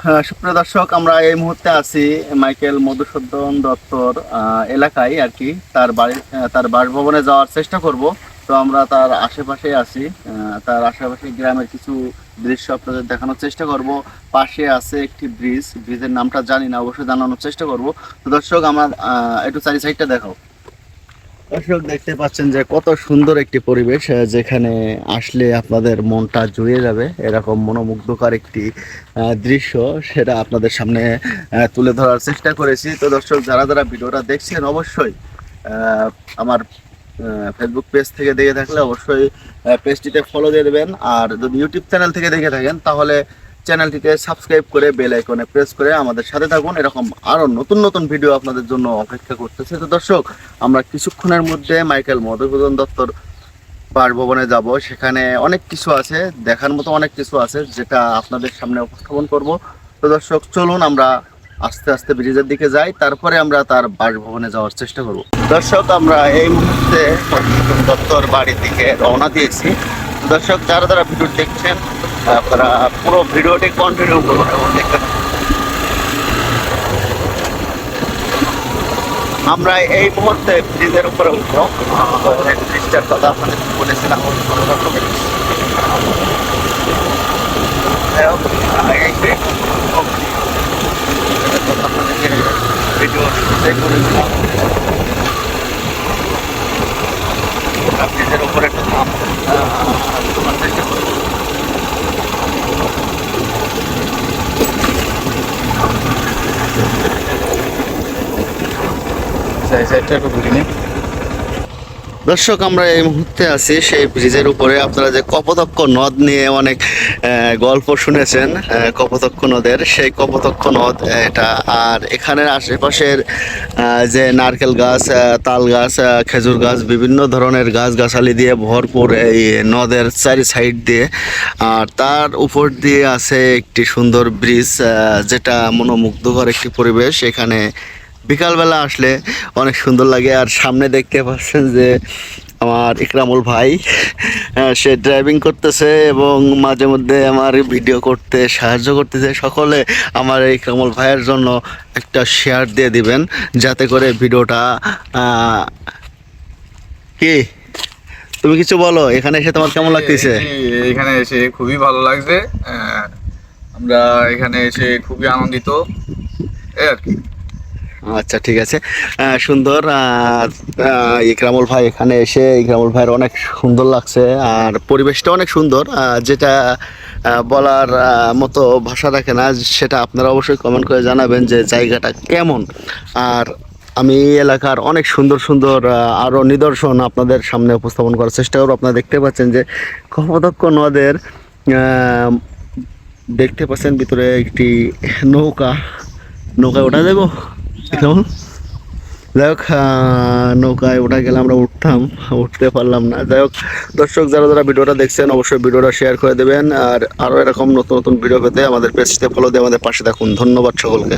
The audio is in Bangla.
সুপ্রিয় দর্শক, আমরা এই মুহূর্তে আছি মাইকেল মধুসূদন দত্তর এলাকায় আর কি। তার বাড়ি, তার বাসভবনে যাওয়ার চেষ্টা করব। তো আমরা তার আশেপাশে আছি, তার আশেপাশে গ্রামের কিছু দৃশ্য আপনাদের দেখানোর চেষ্টা করব। পাশে আছে একটি ব্রিজ, ব্রিজের নামটা জানি না, অবশ্যই জানানোর চেষ্টা করব। তো দর্শক, আমার একটু চারি সাইডটা দেখাও। দর্শক, দেখতে পাচ্ছেন যে কত সুন্দর একটি পরিবেশ, যেখানে আসলে আপনাদের মনটা জুড়িয়ে যাবে। এরকম মনোমুগ্ধকর একটি দৃশ্য, সেটা আপনাদের সামনে তুলে ধরার চেষ্টা করেছি। তো দর্শক, যারা যারা ভিডিওটা দেখছেন অবশ্যই আমার ফেসবুক পেজ থেকে দেখে থাকলে অবশ্যই পেজটিতে ফলো দিয়ে দেবেন। আর যদি ইউটিউব চ্যানেল থেকে দেখে থাকেন তাহলে চ্যানেলটিকে সাবস্ক্রাইব করে বেল আইকনে প্রেস করে আমাদের সাথে থাকুন। এরকম আরও নতুন নতুন ভিডিও আপনাদের জন্য অপেক্ষা করতেছে। তো দর্শক, আমরা কিছুক্ষণের মধ্যে মাইকেল মধুসূদন দত্তর বাসভবনে যাব। সেখানে অনেক কিছু আছে, দেখার মতো অনেক কিছু আছে, যেটা আপনাদের সামনে উপস্থাপন করব। তো দর্শক, চলুন আমরা আস্তে আস্তে ব্রিজের দিকে যাই, তারপরে আমরা তার বাসভবনে যাওয়ার চেষ্টা করব। দর্শক, আমরা এই মুহূর্তে মধুসূদন দত্তর বাড়ির দিকে রওনা দিয়েছি। দর্শক, যারা যারা ভিডিও দেখছেন আপনারা পুরো ভিডিওটি কন্টিনিউ করুন এবং দেখতে থাকুন। আমরা এই মুহূর্তে ব্রিজের উপরে উঠবো। ব্রিজটার কথা আপনাদের বলেছিলাম, ভিডিও করেছিলাম। ব্রিজের উপরে একটু তোমার চেষ্টা করবো। দর্শক, আমরা এই মুহূর্তে আছি সেই ব্রিজের উপরে। আপনারা যে কপোতাক্ষ নদ নিয়ে অনেক গল্প শুনেছেন, কপোতাক্ষ নদের, সেই কপোতাক্ষ নদ এটা। আর এখানের আশেপাশের যে নারকেল গাছ, তাল গাছ, খেজুর গাছ, বিভিন্ন ধরনের গাছগাছালি দিয়ে ভরপুর এই নদের চারি সাইড দিয়ে। আর তার উপর দিয়ে আছে একটি সুন্দর ব্রিজ, যেটা মনোমুগ্ধকর একটি পরিবেশ। এখানে বিকালবেলা আসলে অনেক সুন্দর লাগে। আর সামনে দেখতে পাচ্ছেন যে আমার ইকরামুল ভাই, সে ড্রাইভিং করতেছে এবং মাঝে মধ্যে আমার ভিডিও করতে সাহায্য করতেছে। সকলে আমার ইকরামুল ভাইয়ের জন্য একটা শেয়ার দিয়ে দিবেন, যাতে করে ভিডিওটা কি তুমি কিছু বলো, এখানে এসে তোমার কেমন লাগতেছে? এখানে এসে খুবই ভালো লাগছে। আমরা এখানে এসে খুবই আনন্দিত আর কি। আচ্ছা, ঠিক আছে, সুন্দর। ইকরামুল ভাই এখানে এসে, ইকরামুল ভাইয়ের অনেক সুন্দর লাগছে। আর পরিবেশটা অনেক সুন্দর, যেটা বলার মতো ভাষা রাখে না। সেটা আপনারা অবশ্যই কমেন্ট করে জানাবেন যে জায়গাটা কেমন। আর আমি এলাকার অনেক সুন্দর সুন্দর আরও নিদর্শন আপনাদের সামনে উপস্থাপন করার চেষ্টা করব। আপনারা দেখতে পাচ্ছেন যে কপোতাক্ষ নদের, দেখতে পাচ্ছেন ভিতরে একটি নৌকায় ওঠা দেবো কেমন। যাই হোক, নৌকায় ওঠা গেলে আমরা উঠতে পারলাম না। যাই হোক দর্শক, যারা যারা ভিডিওটা দেখছেন অবশ্যই ভিডিওটা শেয়ার করে দেবেন। আর আরও এরকম নতুন নতুন ভিডিও পেতে আমাদের পেজটিতে ফলো দিয়ে আমাদের পাশে থাকুন। ধন্যবাদ সকলকে।